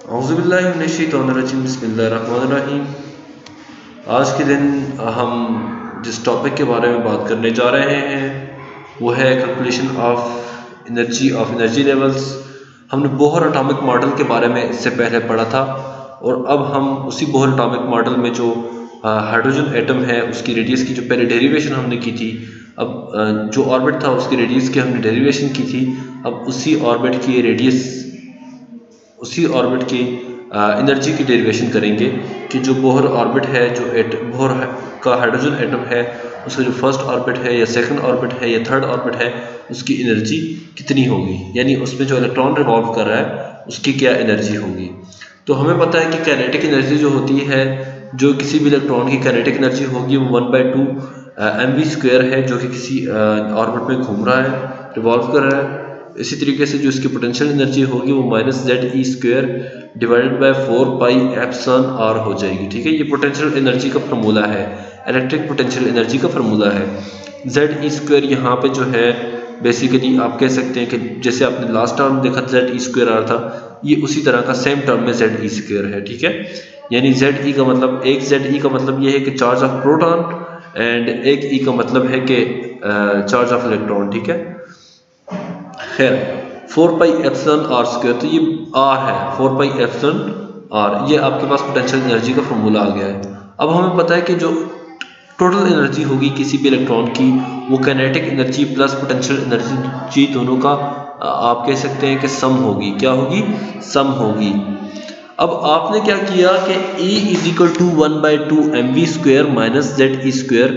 औज़ुबिल्लाहिमिनश्शैतानिर्रजीम बिस्मिल्लाहिर्रहमानिर्रहीम। आज के दिन हम जिस टॉपिक के बारे में बात करने जा रहे हैं वो है कैलकुलेशन ऑफ एनर्जी लेवल्स। हमने बोहर एटॉमिक मॉडल के बारे में इससे पहले पढ़ा था और अब हम उसी बोहर एटॉमिक मॉडल में जो हाइड्रोजन एटम है उसकी रेडियस की जो पहले डेरिवेशन हमने की थी, अब जो ऑर्बिट था उसकी रेडियस की हमने डेरिवेशन की थी, अब उसी ऑर्बिट की एनर्जी की डेरिवेशन करेंगे कि जो बोहर ऑर्बिट है, जो बोहर का हाइड्रोजन एटम है, उसका जो फर्स्ट ऑर्बिट है या सेकंड ऑर्बिट है या थर्ड ऑर्बिट है, उसकी एनर्जी कितनी होगी, यानी उसमें जो इलेक्ट्रॉन रिवॉल्व कर रहा है उसकी क्या एनर्जी होगी। तो हमें पता है कि काइनेटिक एनर्जी जो होती है, जो किसी भी इलेक्ट्रॉन की काइनेटिक एनर्जी होगी वो 1/2 mv² है, जो कि किसी ऑर्बिट में घूम रहा है, रिवॉल्व कर रहा है। इसी तरीके से जो इसकी पोटेंशियल एनर्जी होगी वो -ZE² डिवाइडेड बाय 4πε∨r हो जाएगी। ठीक है, ये पोटेंशियल एनर्जी का फार्मूला है, इलेक्ट्रिक पोटेंशियल एनर्जी का फार्मूला है। ZE² यहाँ पे जो है बेसिकली आप कह सकते हैं कि जैसे आपने लास्ट टर्म देखा ZE² आ रहा था, ये उसी तरह का सेम टर्म में ZE² है। ठीक है, यानी ZE का मतलब, एक ZE का मतलब ये है कि चार्ज ऑफ प्रोटॉन, एंड एक E का मतलब है कि चार्ज ऑफ इलेक्ट्रॉन। ठीक है, खैर 4πε∨r², तो ये r है, 4πε∨r, ये आपके पास पोटेंशियल एनर्जी का फॉर्मूला आ गया है। अब हमें पता है कि जो टोटल एनर्जी होगी किसी भी इलेक्ट्रॉन की, वो kinetic energy plus potential energy दोनों का आप कह सकते हैं कि सम होगी। क्या होगी? सम होगी। अब आपने क्या किया कि E = 1/2 mv² - ZE²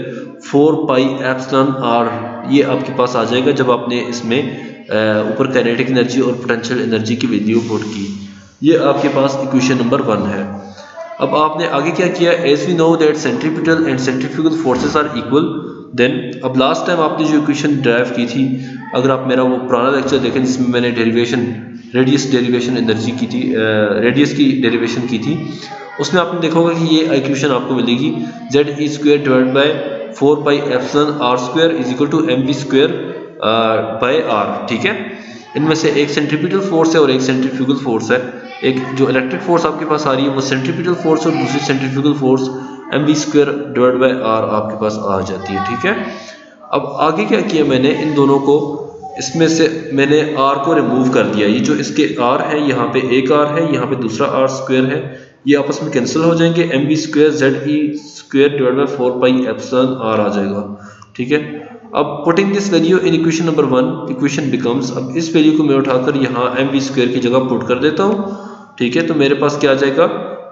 4πε∨r, ये आपके पास आ जाएगा जब आपने इसमें ऊपर काइनेटिक एनर्जी और पोटेंशियल एनर्जी की वैल्यू पुट की। ये आपके पास इक्वेशन नंबर 1 है। अब आपने आगे क्या किया? As we know that centripetal and centrifugal forces are equal, then अब लास्ट टाइम आपने जो इक्वेशन ड्राइव की थी, अगर आप मेरा वो पुराना लेक्चर देखें जिसमें मैंने रेडियस डेरिवेशन एनर्जी की थी, रेडियस की डेरिवेशन की थी, उसमें आपने देखा होगा कि ये इक्वेशन आपको मिलेगी ZE² divide by 4πε∨r² = mv²/r। ठीक है, इनमें से एक सेंट्रीपिटल फोर्स है और एक सेंट्रीफ्यूगल फोर्स है। एक जो इलेक्ट्रिक फोर्स आपके पास आ रही है वो सेंट्रीपिटल फोर्स और दूसरी centrifugal force mv² divide by r आपके पास आ जाती है। ठीक है, अब आगे क्या किया मैंने, इन दोनों को, इसमें से मैंने r को रिमूव कर दिया। ये जो इसके r है, यहाँ पे एक r है, यहाँ पे दूसरा r² है, ये आपस में कैंसिल हो जाएंगे, mv² ZE² divide by 4πε∨r आ जाएगा। ठीक है, अब putting this value in equation number 1, equation becomes, अब इस वैल्यू को मैं उठाकर यहाँ mv² की जगह पुट कर देता हूँ। ठीक है, तो मेरे पास क्या आ जाएगा?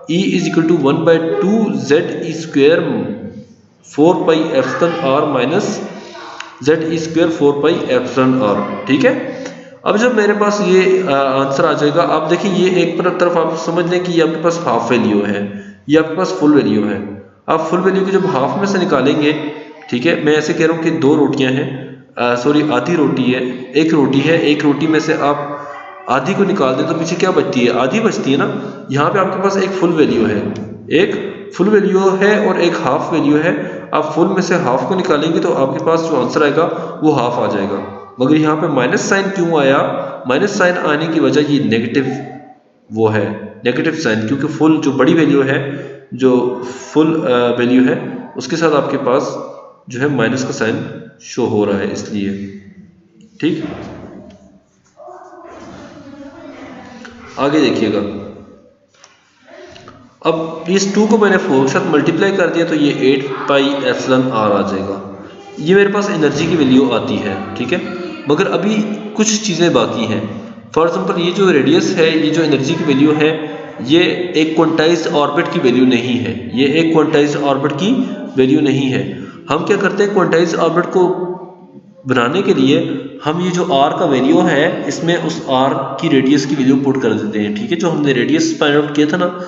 E = 1/2 ZE² 4πε∨r - ZE² 4πε∨r। ठीक है, अब जब मेरे पास ये आंसर आ जाएगा, आप देखिए ये एक तरफ आप समझ लें कि ये आपके पास हाफ वैल्यू है, ये आपके पास फुल वैल्यू है। आप फुल वैल्यू को जब हाफ में से निकालेंगे, ठीक है, मैं ऐसे कह रहा हूँ कि 2 रोटियां हैं, सॉरी आधी रोटी है, एक रोटी है, एक रोटी में से आप आधी को निकाल दें तो पीछे क्या बचती है? आधी बचती है ना। यहाँ पे आपके पास एक फुल वैल्यू है, एक फुल वैल्यू है और एक हाफ वैल्यू है। आप फुल में से हाफ को निकालेंगे तो आपके पास जो आंसर आएगा वो हाफ आ जाएगा। मगर यहाँ पे माइनस साइन क्यों आया? माइनस साइन आने की वजह ये नेगेटिव, वो है नेगेटिव साइन, क्योंकि फुल जो बड़ी वैल्यू है, जो फुल वैल्यू है, उसके साथ आपके पास जो है माइनस का साइन शो हो रहा है, इसलिए। ठीक, आगे देखिएगा। अब इस 2 को मैंने 4 के साथ मल्टीप्लाई कर दिया तो ये 8πε∨r आ जाएगा। ये मेरे पास एनर्जी की वैल्यू आती है। ठीक है, मगर अभी कुछ चीज़ें बाकी हैं। फॉर एग्जांपल ये जो रेडियस है, ये जो एनर्जी की वैल्यू है, ये एक क्वांटाइज्ड ऑर्बिट की वैल्यू नहीं है, ये एक क्वांटाइज्ड ऑर्बिट की वैल्यू नहीं है। हम क्या करते हैं, क्वांटाइज्ड ऑर्बिट को बनाने के लिए हम ये जो r का वैल्यू है, इसमें उस r की रेडियस की वैल्यू पुट कर देते हैं। ठीक है, जो हमने रेडियस फाइंड आउट किया था ना,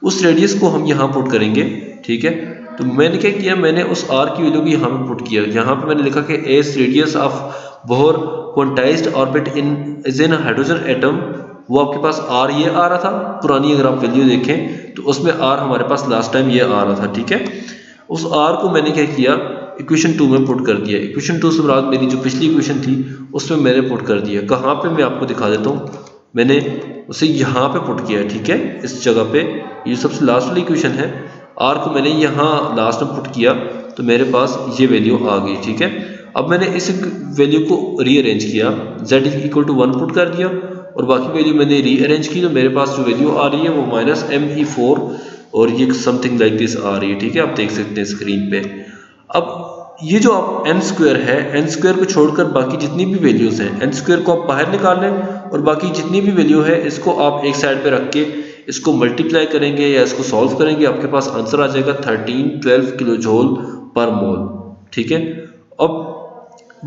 उस रेडियस को हम यहाँ पुट करेंगे। ठीक है, तो मैंने क्या किया, मैंने उस r की वैल्यू को यहाँ पे पुट किया। यहाँ पे मैंने लिखा कि as radius of Bohr quantised orbit is in hydrogen atom, वो आपके पास r ये आ रहा था पुरानी, अगर आप वैल्यू देखें तो उसमें r हमारे पास लास्ट टाइम ये आ रहा था। ठीक है, उस r को मैंने क्या किया, इक्वेशन 2 में पुट कर दिया। इक्वेशन 2 से मुराद मेरी जो पिछली इक्वेशन थी उसमें मैंने पुट कर दिया। कहाँ पे, मैं आपको दिखा देता हूँ। मैंने उसे यहाँ पे पुट किया, ठीक है, इस जगह पे। ये सबसे लास्ट वाली इक्वेशन है, आर को मैंने यहाँ लास्ट में पुट किया तो मेरे पास ये वैल्यू आ गई, ठीक है। अब मैंने इस वैल्यू को रीअरेंज किया, z इक्वल टू 1 पुट कर दिया और बाकी वैल्यू मैंने रीअरेंज की, तो मेरे पास जो वैल्यू आ रही है वो -me4 और ये समथिंग लाइक दिस आ रही है, ठीक है, आप देख सकते हैं स्क्रीन पे। अब ये जो आप n स्क्वायर है, n स्क्वायर को छोड़कर बाकी जितनी भी वैल्यूज हैं, n स्क्वायर को आप बाहर निकाल लें और बाकी जितनी भी वैल्यू है इसको आप एक साइड पे रख के इसको मल्टीप्लाई करेंगे या इसको सॉल्व करेंगे, आपके पास आंसर आ जाएगा 1312 किलो जूल पर मोल, ठीक है। अब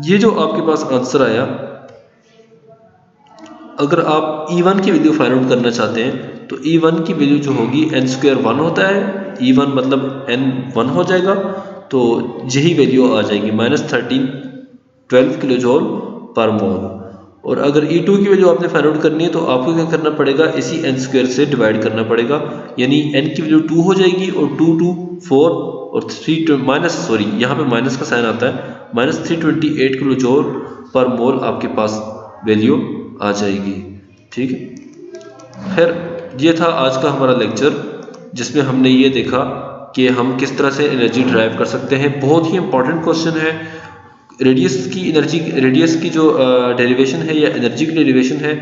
ये जो आपके पास आंसर आया, अगर आप E1 की वैल्यू फाइंड आउट करना चाहते हैं तो E1 की वैल्यू जो होगी n स्क्वायर 1 होता है, E1 मतलब n 1 हो जाएगा, तो यही वैल्यू आ जाएगी -1312 किलो जूल पर मोल। और अगर E2 की वैल्यू आपने फाइंड आउट करनी है तो आपको क्या करना पड़ेगा, इसी n स्क्वायर से डिवाइड करना पड़ेगा, यानी n की वैल्यू 2 हो जाएगी और 2 2 4 और 3 माइनस, सॉरी यहाँ पे माइनस का साइन आता है, -328 किलो जूल पर मोल आपके पास वैल्यू आ जाएगी, ठीक है। खैर ये था आज का हमारा लेक्चर, जिसमें हमने ये देखा कि हम किस तरह से एनर्जी ड्राइव कर सकते हैं। बहुत ही इंपॉर्टेंट क्वेश्चन है, रेडियस की एनर्जी, रेडियस की जो डेरिवेशन है या एनर्जी की डेरिवेशन है,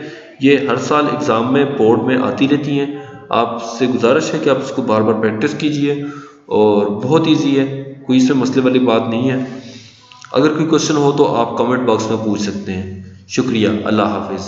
ये हर साल एग्ज़ाम में बोर्ड में आती रहती हैं। आपसे गुजारिश है कि आप इसको बार बार प्रैक्टिस कीजिए और बहुत इजी है, कोई इसमें मसले वाली बात नहीं है। अगर कोई क्वेश्चन हो तो आप कमेंट बॉक्स में पूछ सकते हैं। शुक्रिया, अल्लाह हाफिज़।